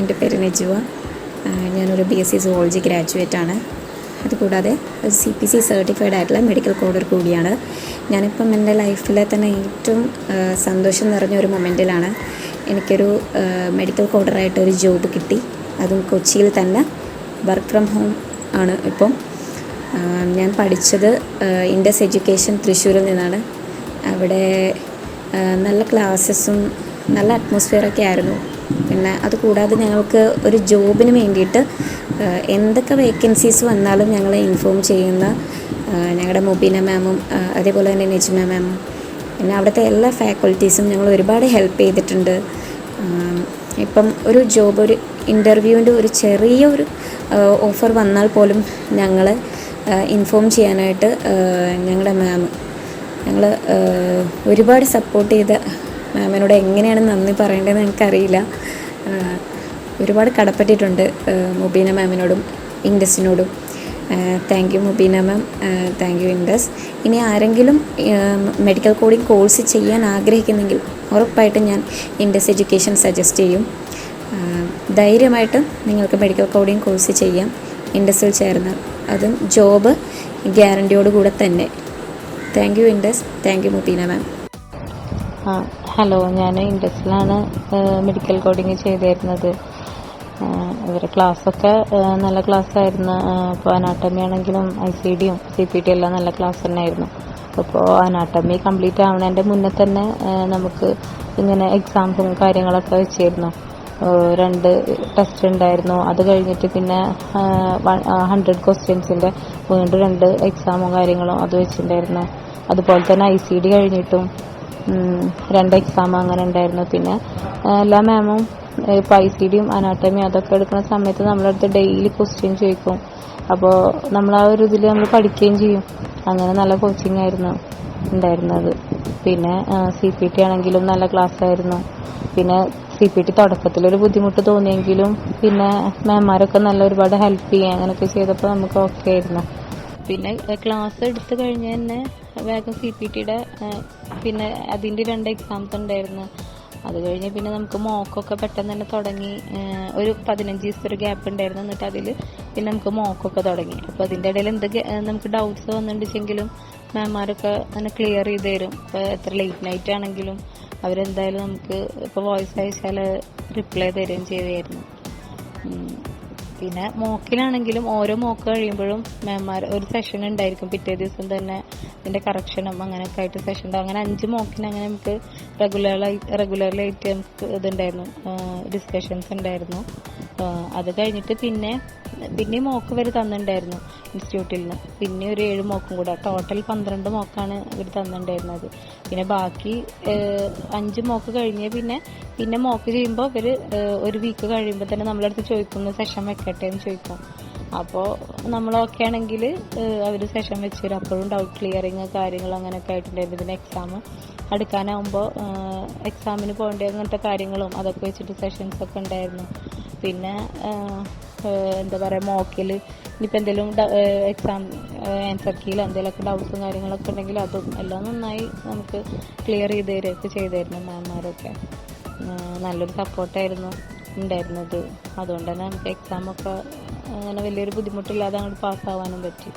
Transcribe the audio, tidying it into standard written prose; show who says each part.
Speaker 1: എൻ്റെ പേര് നജുവ. ഞാനൊരു BSc സുവോളജി ഗ്രാജുവേറ്റാണ്. അതുകൂടാതെ ഒരു CPC സർട്ടിഫൈഡ് ആയിട്ടുള്ള മെഡിക്കൽ കോഡർ കൂടിയാണ്. ഞാനിപ്പം എൻ്റെ ലൈഫിലെ തന്നെ ഏറ്റവും സന്തോഷം നിറഞ്ഞൊരു മൊമെൻറ്റിലാണ്. എനിക്കൊരു മെഡിക്കൽ കോഡറായിട്ടൊരു ജോബ് കിട്ടി. അതും കൊച്ചിയിൽ തന്നെ വർക്ക് ഫ്രം ഹോം ആണ്. ഇപ്പം ഞാൻ പഠിച്ചത് ഇൻഡസ് എഡ്യൂക്കേഷൻ തൃശ്ശൂരിൽ നിന്നാണ്. അവിടെ നല്ല ക്ലാസ്സസും നല്ല അറ്റ്മോസ്ഫിയറൊക്കെ ആയിരുന്നു. പിന്നെ അതുകൂടാതെ ഞങ്ങൾക്ക് ഒരു ജോബിന് വേണ്ടിയിട്ട് എന്തൊക്കെ വേക്കൻസീസ് വന്നാലും ഞങ്ങളെ ഇൻഫോം ചെയ്യുന്ന ഞങ്ങളുടെ മുബീന മാമും അതേപോലെ തന്നെ നജ്മ മാമും പിന്നെ അവിടുത്തെ എല്ലാ ഫാക്കൽറ്റീസും ഞങ്ങൾ ഒരുപാട് ഹെൽപ്പ് ചെയ്തിട്ടുണ്ട്. ഇപ്പം ഒരു ജോബ്, ഒരു ഇൻ്റർവ്യൂവിൻ്റെ ഒരു ചെറിയൊരു ഓഫർ വന്നാൽ പോലും ഞങ്ങളെ ഇൻഫോം ചെയ്യാനായിട്ട് ഞങ്ങളുടെ ഞങ്ങൾ ഒരുപാട് സപ്പോർട്ട് ചെയ്ത മാമിനോട് എങ്ങനെയാണ് നന്ദി പറയേണ്ടതെന്ന് എനിക്കറിയില്ല. ഒരുപാട് കടപ്പെട്ടിട്ടുണ്ട് മുബീന മാമിനോടും ഇൻഡസിനോടും. Thank you Mubeena ma'am, thank you Indus. ഇനി ആരെങ്കിലും മെഡിക്കൽ കോഡിംഗ് കോഴ്സ് ചെയ്യാൻ ആഗ്രഹിക്കുന്നെങ്കിൽ ഉറപ്പായിട്ടും ഞാൻ ഇൻഡസ് എഡ്യൂക്കേഷൻ സജസ്റ്റ് ചെയ്യും. ധൈര്യമായിട്ട് നിങ്ങൾക്ക് മെഡിക്കൽ കോഡിംഗ് കോഴ്സ് ചെയ്യാം ഇൻഡസിൽ ചേർന്നാൽ. അതും ജോബ് ഗ്യാരണ്ടിയോടുകൂടെ തന്നെ. Thank you Indus, thank you Mubeena ma'am.
Speaker 2: Hello, ഞാൻ ഇൻഡസിലാണ് മെഡിക്കൽ കോഡിങ് ചെയ്തിരുന്നത്. ഇവരുടെ ക്ലാസ്സൊക്കെ നല്ല ക്ലാസ്സായിരുന്നു. ഇപ്പോൾ അനാട്ടമി ആണെങ്കിലും ICDയും CPT എല്ലാം നല്ല ക്ലാസ് തന്നെയായിരുന്നു. അപ്പോൾ അനാട്ടമി കംപ്ലീറ്റ് ആവുന്നതിൻ്റെ മുന്നേ തന്നെ നമുക്ക് ഇങ്ങനെ എക്സാംസും കാര്യങ്ങളൊക്കെ വെച്ചിരുന്നു. 2 ടെസ്റ്റ് ഉണ്ടായിരുന്നു. അത് കഴിഞ്ഞിട്ട് പിന്നെ 100 ക്വസ്റ്റ്യൻസിൻ്റെ വീണ്ടും 2 എക്സാമും കാര്യങ്ങളും അത് വെച്ചിട്ടുണ്ടായിരുന്നു. അതുപോലെ തന്നെ ICD കഴിഞ്ഞിട്ടും 2 എക്സാം അങ്ങനെ ഉണ്ടായിരുന്നു. പിന്നെ എല്ലാ മാമും ഇപ്പോൾ ICDയും അനാട്ടമിയും അതൊക്കെ എടുക്കുന്ന സമയത്ത് നമ്മളെ അടുത്ത് ഡെയിലി ക്വസ്റ്റ്യൻ ചോദിക്കും. അപ്പോൾ നമ്മൾ ആ ഒരു ഇതിൽ നമ്മൾ പഠിക്കുകയും ചെയ്യും. അങ്ങനെ നല്ല കോച്ചിങ് ആയിരുന്നു ഉണ്ടായിരുന്നത്. പിന്നെ CPT ആണെങ്കിലും നല്ല ക്ലാസ് ആയിരുന്നു. പിന്നെ CPT തുടക്കത്തിലൊരു ബുദ്ധിമുട്ട് തോന്നിയെങ്കിലും പിന്നെ മാമാരൊക്കെ നല്ല ഒരുപാട് ഹെൽപ്പ് ചെയ്യുക അങ്ങനെയൊക്കെ ചെയ്തപ്പോൾ നമുക്ക് ഓക്കെ ആയിരുന്നു. പിന്നെ ക്ലാസ് എടുത്തു കഴിഞ്ഞ് തന്നെ വേഗം CPTയുടെ പിന്നെ അതിൻ്റെ 2 എക്സാംസ് ഉണ്ടായിരുന്നു. അത് കഴിഞ്ഞ് പിന്നെ നമുക്ക് മോക്കൊക്കെ പെട്ടെന്ന് തന്നെ തുടങ്ങി. ഒരു 15 ദിവസത്തെ ഒരു ഗ്യാപ്പ് ഉണ്ടായിരുന്നു. എന്നിട്ട് അതിൽ പിന്നെ നമുക്ക് മോക്കൊക്കെ തുടങ്ങി. അപ്പോൾ അതിൻ്റെ ഇടയിൽ നമുക്ക് ഡൗട്ട്സ് വന്നിട്ടുണ്ടെങ്കിലും മാമാരൊക്കെ അങ്ങനെ ക്ലിയർ ചെയ്ത് തരും. ഇപ്പോൾ എത്ര ലേറ്റ് നൈറ്റ് ആണെങ്കിലും അവരെന്തായാലും നമുക്ക് ഇപ്പോൾ വോയിസ് അയച്ചാൽ റിപ്ലൈ തരുകയും ചെയ്തായിരുന്നു. പിന്നെ മോക്കിലാണെങ്കിലും ഓരോ മോക്ക് കഴിയുമ്പോഴും മാമാർ ഒരു സെഷൻ ഉണ്ടായിരിക്കും. പിറ്റേ ദിവസം തന്നെ ഇതിൻ്റെ കറക്ഷനും അങ്ങനെയൊക്കെ ആയിട്ട് സെഷൻ ഉണ്ടാവും. അങ്ങനെ 5 മോക്കിന് അങ്ങനെ നമുക്ക് റെഗുലർലി ആയിട്ട് നമുക്ക് ഇതുണ്ടായിരുന്നു, ഡിസ്കഷൻസ് ഉണ്ടായിരുന്നു. അത് കഴിഞ്ഞിട്ട് പിന്നെ മോക്ക് ഇവർ തന്നിട്ടുണ്ടായിരുന്നു ഇൻസ്റ്റിറ്റ്യൂട്ടിൽ നിന്ന്. പിന്നെ ഒരു 7 മോക്കും കൂടെ, ടോട്ടൽ 12 മോക്കാണ് ഇവർ തന്നിട്ടുണ്ടായിരുന്നത്. പിന്നെ ബാക്കി 5 മോക്ക് കഴിഞ്ഞ് പിന്നെ മോക്ക് ചെയ്യുമ്പോൾ ഇവർ ഒരു വീക്ക് കഴിയുമ്പോൾ തന്നെ നമ്മളടുത്ത് ചോദിക്കുന്നു സെഷൻ വെക്കട്ടെ എന്ന് ചോദിക്കും. അപ്പോൾ നമ്മൾ ഓക്കെ ആണെങ്കിൽ അവർ സെഷൻ വെച്ച് തരും. അപ്പോഴും ഡൗട്ട് ക്ലിയറിങ് കാര്യങ്ങൾ അങ്ങനെയൊക്കെ ആയിട്ടുണ്ടായിരുന്നു. പിന്നെ എക്സാം അടുക്കാനാവുമ്പോൾ എക്സാമിന് പോകേണ്ട അങ്ങനത്തെ കാര്യങ്ങളും അതൊക്കെ വെച്ചിട്ട് സെഷൻസൊക്കെ ഉണ്ടായിരുന്നു. പിന്നെ എന്താ പറയുക, മോക്കിൽ ഇനിയിപ്പോൾ എന്തെങ്കിലും എക്സാം ആൻസർ കീയിൽ എന്തെങ്കിലുമൊക്കെ ഡൗട്ട്സും കാര്യങ്ങളൊക്കെ ഉണ്ടെങ്കിൽ അതും എല്ലാം നന്നായി നമുക്ക് ക്ലിയർ ചെയ്ത് തരുകയൊക്കെ ചെയ്തായിരുന്നു മാമാരൊക്കെ. നല്ലൊരു സപ്പോർട്ടായിരുന്നു ഉണ്ടായിരുന്നത്. അതുകൊണ്ട് തന്നെ നമുക്ക് എക്സാമൊക്കെ അങ്ങനെ വലിയൊരു ബുദ്ധിമുട്ടില്ലാതെ അങ്ങോട്ട് പാസ്സാവാനും പറ്റി.